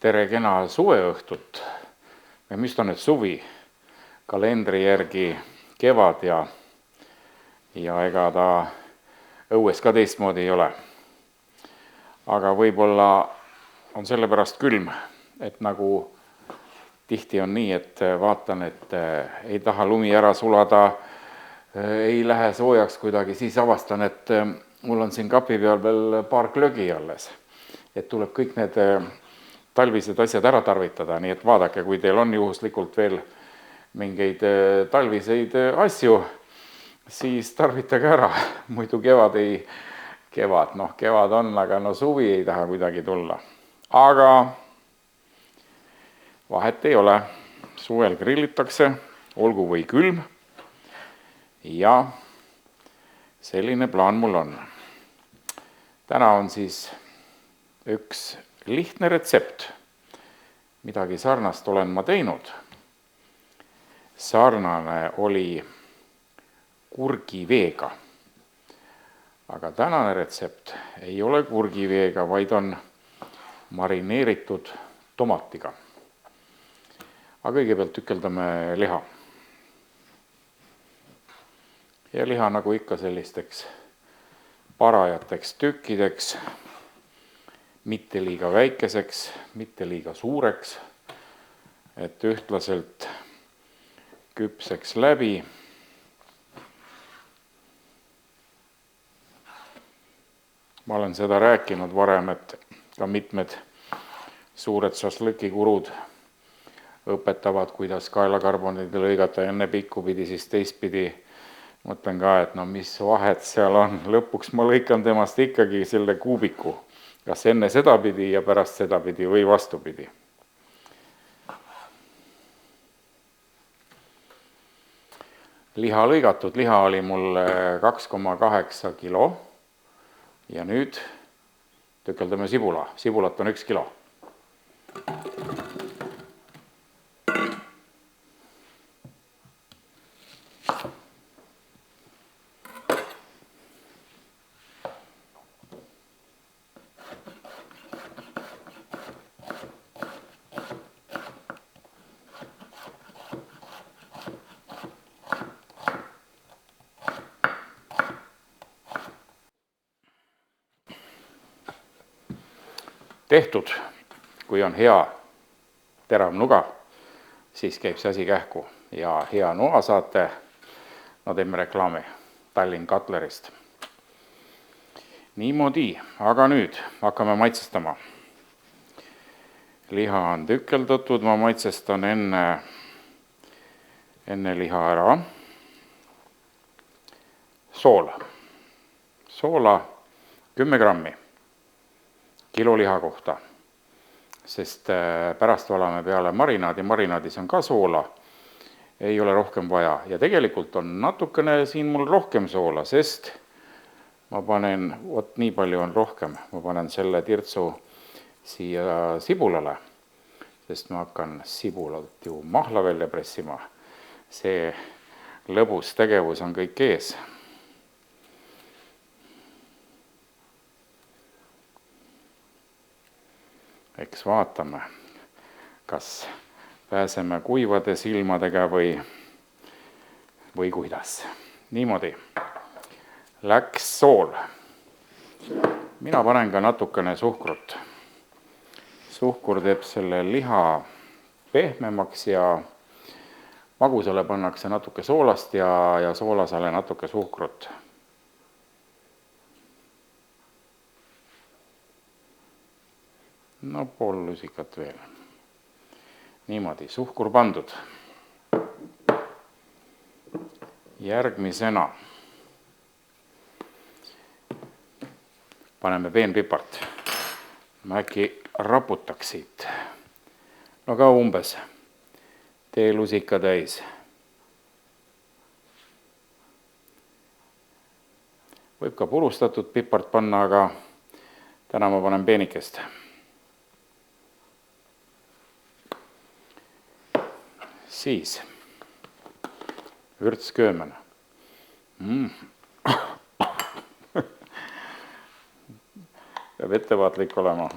Tere kena suveõhtut või mis ta nüüd suvi, kalendri järgi kevad ja ega ta õues ka teistmoodi ei ole. Aga võib-olla on sellepärast külm, et nagu tihti on nii, et vaatan, et ei taha lumi ära sulada, ei lähe soojaks kuidagi, siis avastan, et mul on siin kapi peal veel paar glögi alles. Et tuleb kõik need talvised asjad ära tarvitada, nii et vaadake, kui teil on juhuslikult veel mingeid talviseid asju, siis tarvitage ära, muidu kevad on, aga suvi ei taha kuidagi tulla. Aga vahet ei ole, suvel grillitakse, olgu või külm ja selline plaan mul on. Täna on siis üks lihtne retsept. Midagi sarnast olen ma teinud. Sarnane oli kurgiveega. Aga tänane retsept ei ole kurgiveega, vaid on marineeritud tomatiga. Aga kõigepealt tükeldame liha. Ja liha nagu ikka sellisteks parajateks tükkideks, mitte liiga väikeseks, mitte liiga suureks, et ühtlaselt küpseks läbi. Ma olen seda rääkinud varem, et ka mitmed suured šašlõkikurud õpetavad, kuidas kaelakarbonid lõigata enne pikkupidi, siis teistpidi. Mõtlen ka, et mis vahet seal on. Lõpuks ma lõikan temast ikkagi selle kuubiku. Kas enne sedapidi ja pärast sedapidi või vastupidi. Liha lõigatud, liha oli mul 2,8 kilo ja nüüd tükeldame sibula. Sibulat on 1 kilo. Tehtud, kui on hea terav nuga, siis käib see asi kähku ja hea noa saate, teeme reklaami Tallinn Cutlerist. Niimoodi, aga nüüd hakkame maitsestama. Liha on tükeldatud, ma maitsestan enne liha ära. Soola 10 grammi. Kilo liha kohta, sest pärast valame peale marinaadis on ka soola, ei ole rohkem vaja. Ja tegelikult on natukene siin mul rohkem soola, sest ma panen, nii palju on rohkem, ma panen selle tirtsu siia sibulale, sest ma hakkan sibulat ju mahla välja pressima. See lõbus tegevus on kõik ees. Eks vaatame, kas pääseme kuivade silmadega või kuidas. Niimoodi. Läks sool. Mina panen ka natukene suhkrut. Suhkur teeb selle liha pehmemaks ja magusale pannakse natuke soolast ja soolasale natuke suhkrut. Pool lusikat veel. Niimoodi, suhkur pandud. Järgmisena paneme peenpipart. Ma äkki raputaks siit. Ka umbes teelusika täis. Võib ka purustatud pipart panna, aga täna ma panen peenikest. Siis vürtsköömen. Peab ettevaatlik olema.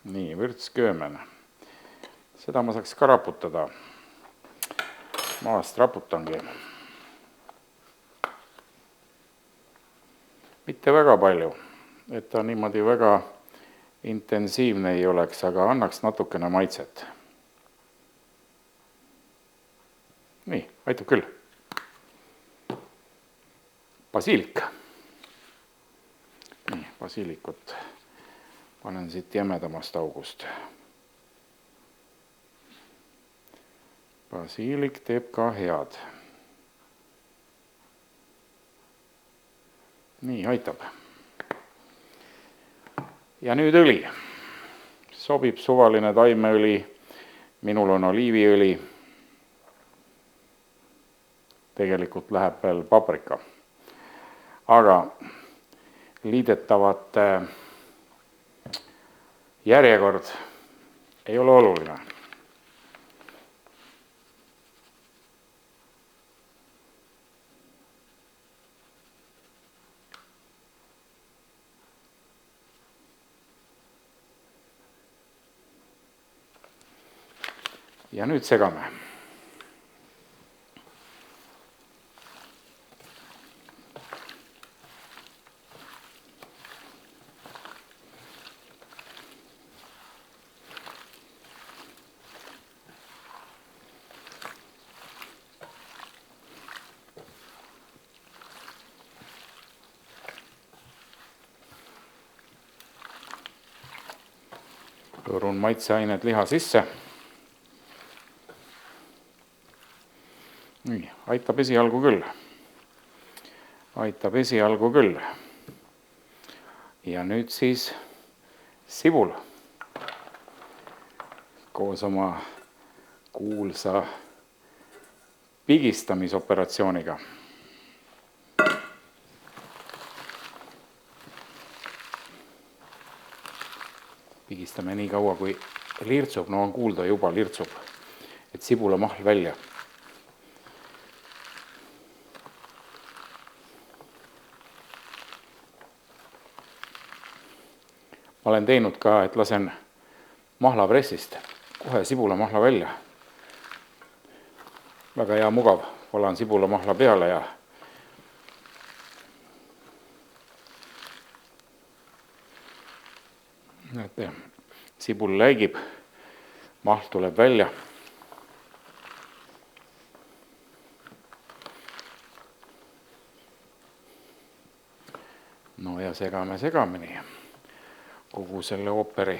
Nii, vürtsköömen. seda ma saaks ka raputada. Ma vast raputangi. Mitte väga palju, et ta niimoodi väga intensiivne ei oleks, aga annaks natukene maitset. Nii, aitab küll. Basiilik. Nii, basiilikut panen siit jämedamast august. Basiilik teeb ka head. Nii, aitab. Ja nüüd õli. Sobib suvaline taimeõli, minul on oliiviõli. Tegelikult läheb veel paprika. Aga liidetavate järjekord ei ole oluline. Ja nüüd segame. Pöörun maitseained liha sisse. Nii, aitab esialgu küll. Aitab esialgu küll. Ja nüüd siis sibul. Koos oma kuulsa pigistamisoperatsiooniga. Pigistame nii kaua, kui lirtsub, no on kuulda juba lirtsub, et sibulamahl välja. Ma olen teinud ka, et lasen mahlapressist kohe sibulamahla välja. Väga hea mugav, valan sibulamahla peale ja näete, sibul läigib, mahl tuleb välja. No ja segame segamini kogu selle ooperi.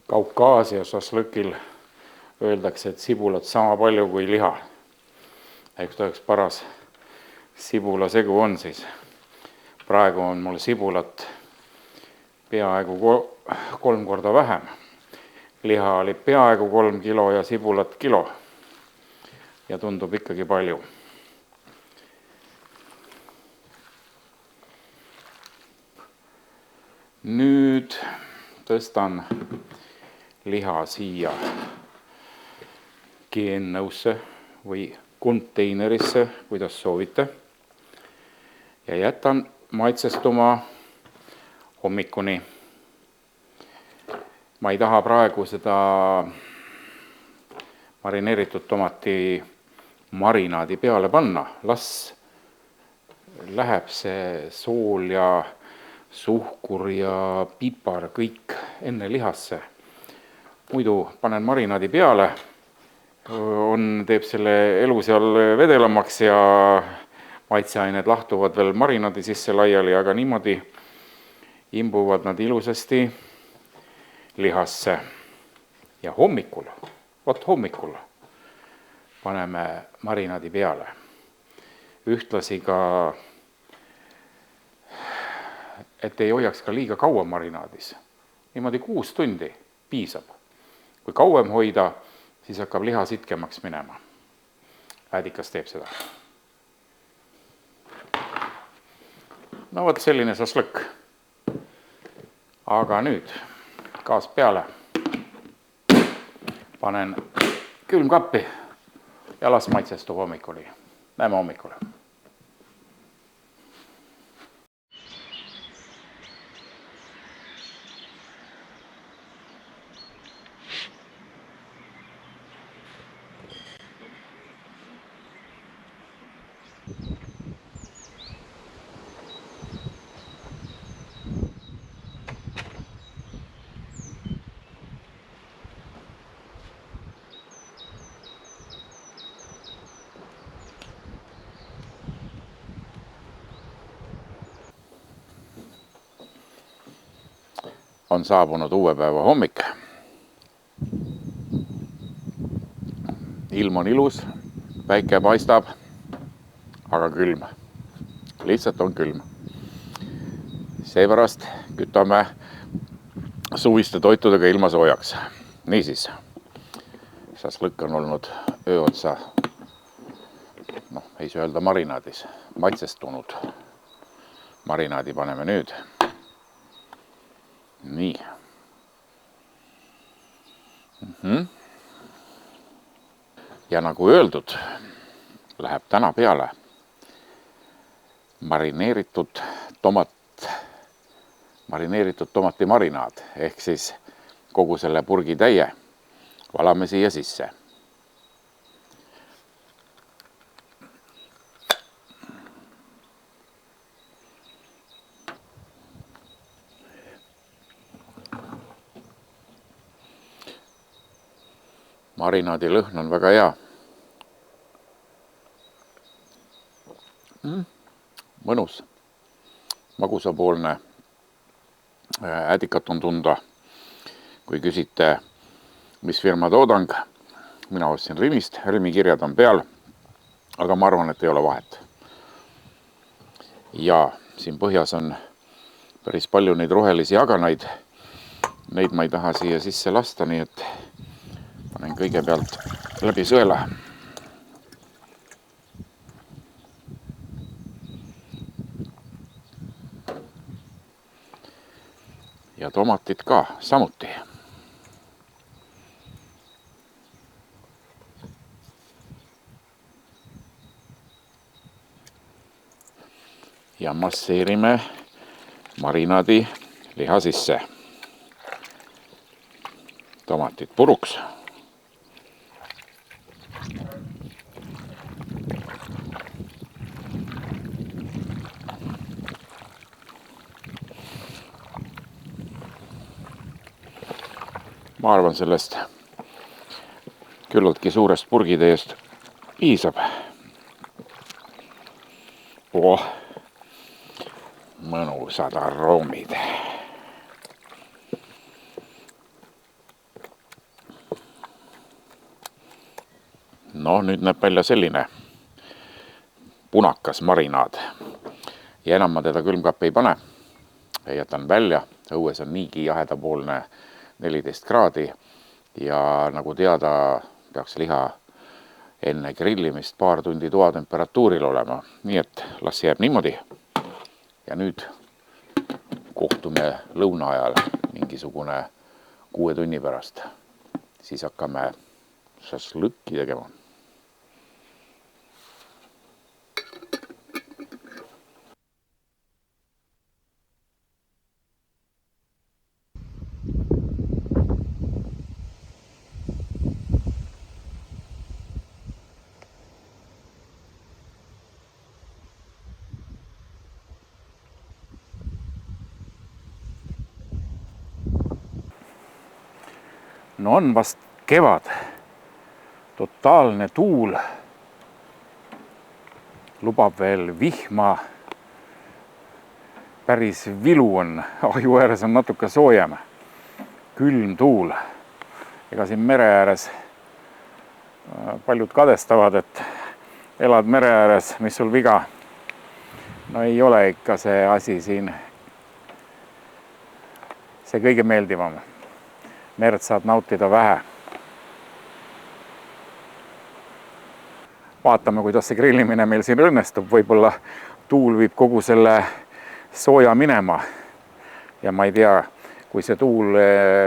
Kaukaasias šašlõkil öeldakse, et sibulat sama palju kui liha. Eks ta üks paras sibulasegu on siis. Praegu on mul sibulat peaaegu 3 korda vähem. Liha oli peaaegu 3 kilo ja sibulat kilo. Ja tundub ikkagi palju. Nüüd tõstan liha siia geennõusse või konteinerisse, kuidas soovite. Ja jätan maitsestuma hommikuni. Ma ei taha praegu seda marineeritud tomati marinaadi peale panna. Las läheb see sool ja suhkur ja pipar kõik enne lihasse. Muidu panen marinaadi peale, teeb selle elu seal vedelamaks ja maitseained lahtuvad veel marinaadi sisse laiali, aga niimoodi imbuvad nad ilusasti lihasse. Ja hommikul paneme marinaadi peale. Ühtlasi ka, et ei hoiaks ka liiga kaua marinaadis. Niimoodi 6 tundi piisab. Kui kauem hoida, siis hakkab liha sitkemaks minema. Äädikas teeb seda. No võt selline šašlõkk. Aga nüüd gaas peale. Panen külmkappi ja las maitsestub hommikuni. näeme hommikul. On saabunud uue päeva hommik. Ilm on ilus, päike paistab, aga külm. Lihtsalt on külm. Seepärast kütame suviste toitudega ilma soojaks. Niisiis, šašlõkk on olnud öö otsa, ei saa öelda marinaadis, maitsestunud. Marinaadi paneme nüüd. Nii. Ja nagu öeldud, läheb täna peale marineeritud tomati marinaad, ehk siis kogu selle purgi täie valame siia sisse. Marinaadi lõhn on väga hea. Mõnus, magusapoolne, ädikat on tunda. Kui küsite, mis firma toodang, mina ostsin Rimist, Rimi kirjad on peal, aga ma arvan, et ei ole vahet. Ja siin põhjas on päris palju neid rohelisi aganaid. Neid ma ei taha siia sisse lasta, nii et panen kõigepealt läbi sõela. Ja tomatid ka samuti. Ja masseerime marinaadi liha sisse. Tomatid puruks. Ma arvan, sellest küllaltki suurest purgitäiest piisab. Mõnusad aroomid. No nüüd näeb välja selline punakas marinaad. Ja enam ma teda külmkappi ei pane. Jätan välja. Õues on niigi jahedapoolne 14 kraadi ja nagu teada, peaks liha enne grillimist paar tundi toatemperatuuril olema. Nii et las jääb niimoodi. Ja nüüd kohtume lõuna ajal mingisugune 6 tunni pärast. Siis hakkame šašlõkki tegema. No on vast kevad. Totaalne tuul. Lubab veel vihma. Päris vilu on. Aju ääres on natuke soojem. Külm tuul. Ega siin mere ääres paljud kadestavad, et elad mere ääres, mis sul viga. No ei ole ikka see asi siin see kõige meeldivam. Merd saad nautida vähe. Vaatame, kuidas see grillimine meil siin õnnestub. Võib-olla tuul viib kogu selle sooja minema. Ja ma ei tea, kui see tuul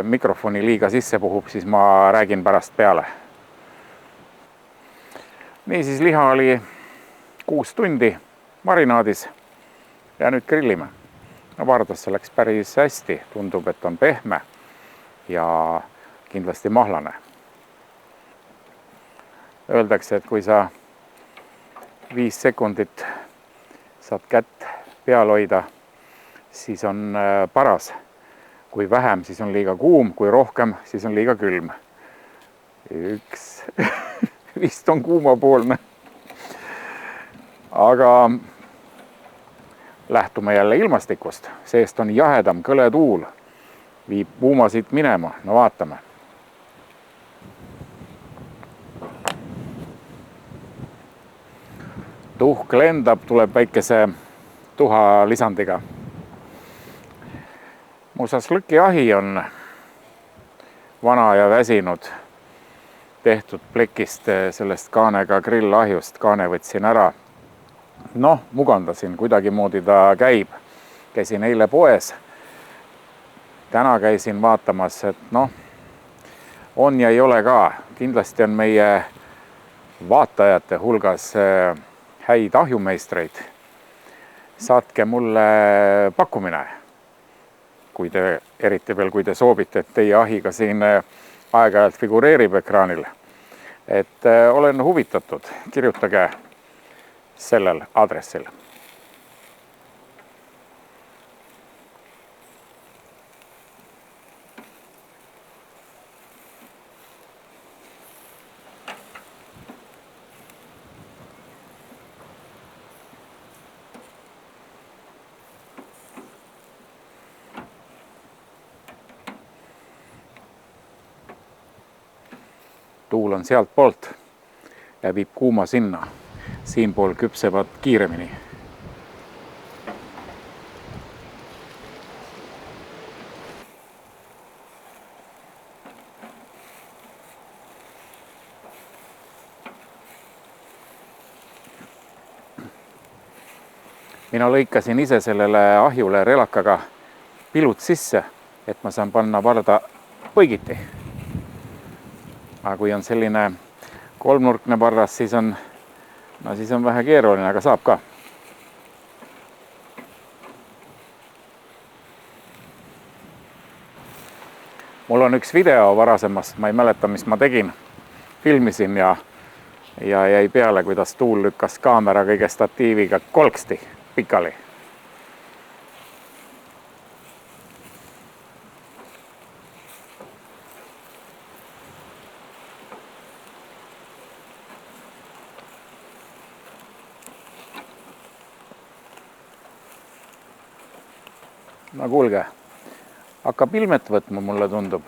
mikrofoni liiga sisse puhub, siis ma räägin pärast peale. Niisiis liha oli 6 tundi marinaadis ja nüüd grillime. No vardasse läks päris hästi, tundub, et on pehme ja kindlasti mahlane. Öeldakse, et kui sa 5 sekundit saad kätt peal hoida, siis on paras. Kui vähem, siis on liiga kuum, kui rohkem, siis on liiga külm. Üks vist on kuumapoolne. Aga lähtume jälle ilmastikust. Seest on jahedam, kõle tuul. Viib puumasid minema. No vaatame. Tuhk lendab, tuleb väikese tuha lisandiga. Mu šašlõki ahi on vana ja väsinud. Tehtud plekist sellest kaanega grillahjust. Kaane võtsin ära. Noh, mugandasin, kuidagimoodi ta käib. Käisin eile poes. Täna käisin vaatamas, et noh, on ja ei ole ka. Kindlasti on meie vaatajate hulgas häid ahjumeistreid. Saatke mulle pakkumine, eriti veel, kui te soovite, et teie ahiga siin aeg-ajalt figureerib ekraanil. Et olen huvitatud, kirjutage sellel adressil. Tuul on sealt poolt ja viib kuuma sinna. Siinpool küpsevad kiiremini. Mina lõikasin ise sellele ahjule relakaga pilud sisse, et ma saan panna varda põigiti. Aga kui on selline kolmnurkne parras, siis on vähe keeruline, aga saab ka. Mul on üks video varasemast, ma ei mäleta, mis ma tegin. Filmisin ja jäi peale, kuidas tuul lükkas kaamera kõige statiiviga kolksti pikali. No kuulge, hakkab ilmet võtma, mulle tundub.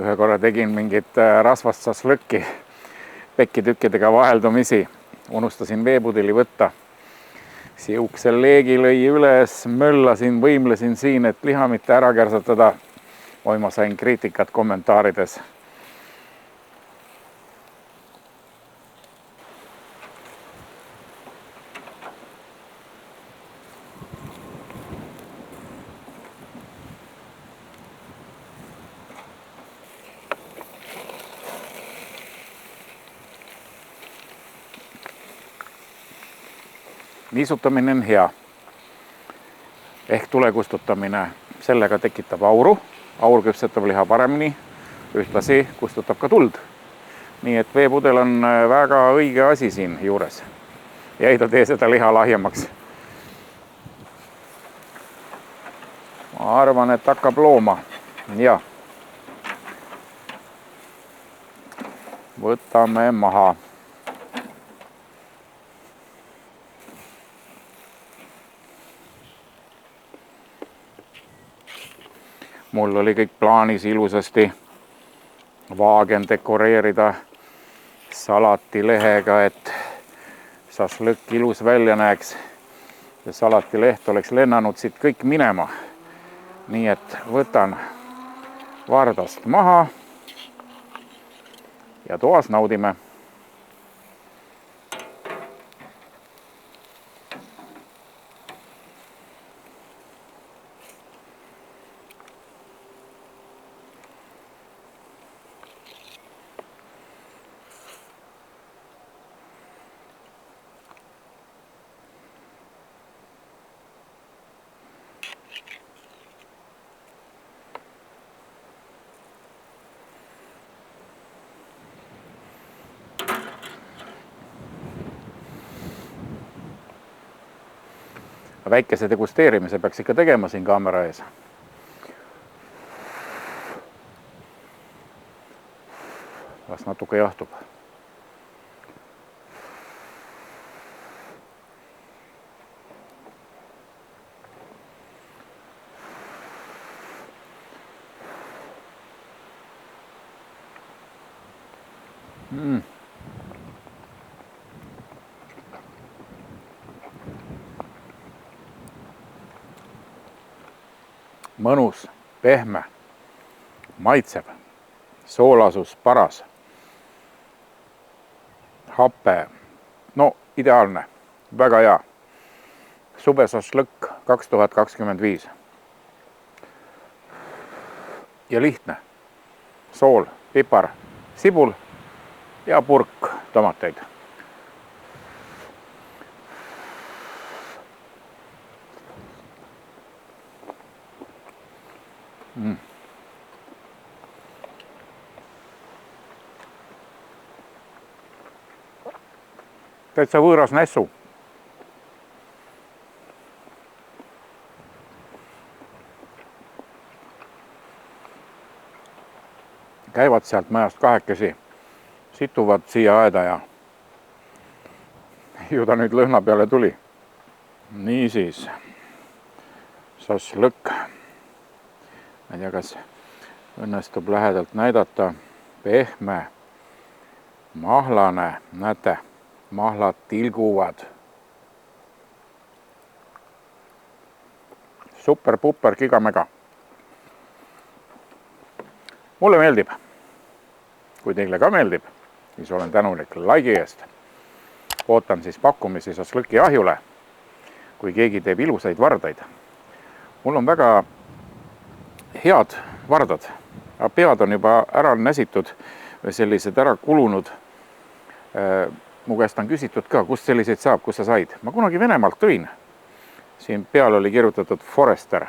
Ühe korra tegin mingit rasvast šašlõkki pekkitükkidega vaheldumisi. Unustasin veepudeli võtta. Siuksel leegi lõi üles, möllasin, võimlesin siin, et liha mitte ära kärsatada. Oi, ma sain kriitikat kommentaarides. Niisutamine on hea. Ehk tule kustutamine sellega tekitab auru. Aur küpsetab liha paremini, ühtlasi kustutab ka tuld. Nii et veepudel on väga õige asi siin juures. Ja ei ta tee seda liha lahjemaks. Ma arvan, et hakkab looma. Ja. Võtame maha. Mul oli kõik plaanis ilusasti vaagen dekoreerida salatilehega, et šašlõkk ilus välja näeks. Ja salatileht oleks lennanud siit kõik minema. Nii et võtan vardast maha ja toas naudime. Väikese degusteerimise peaks ikka tegema siin kaamera ees. Las natuke jahtub. Mõnus, pehme, maitseb, soolasus paras, hape, no ideaalne, väga hea. Suvesašlõkk 2025. Ja lihtne, sool, pipar, sibul ja purk tomateid. Täitsa võõras nässu. Käivad sealt majast kahekesi, situvad siia aeda ja ju ta nüüd lõhna peale tuli. Niisiis, šašlõkk. Ma ei tea, kas õnnestub lähedalt näidata. Pehme, mahlane, näete, mahlad tilguvad. Super-puper, kigamega. Mulle meeldib. Kui teile ka meeldib, siis olen tänulik laigi eest. Ootan siis pakkumisi šašlõki ahjule, kui keegi teeb ilusaid vardaid. Mul on väga head vardad. Pead on juba ära näsitud või sellised ära kulunud. Mu käest on küsitud ka, kust selliseid saab, kus sa said. Ma kunagi Venemaalt tõin. Siin peal oli kirjutatud Forester.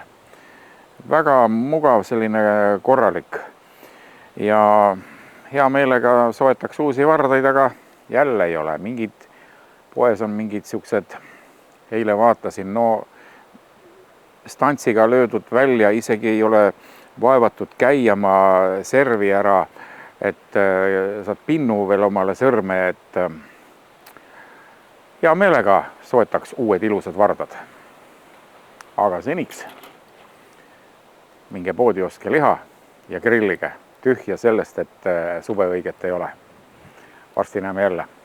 Väga mugav, selline korralik. Ja hea meelega soetaks uusi vardaid, aga jälle ei ole. Poes on mingid siuksed, eile vaatasin, no stantsiga löödud välja, isegi ei ole vaevatud käia, ma servi ära, et saad pinnu veel omale sõrme, et hea meelega soetaks uued ilusad vardad. Aga seniks minge poodi ostke liha ja grillige, tühja sellest, et suveõiget ei ole. Varsti näeme jälle.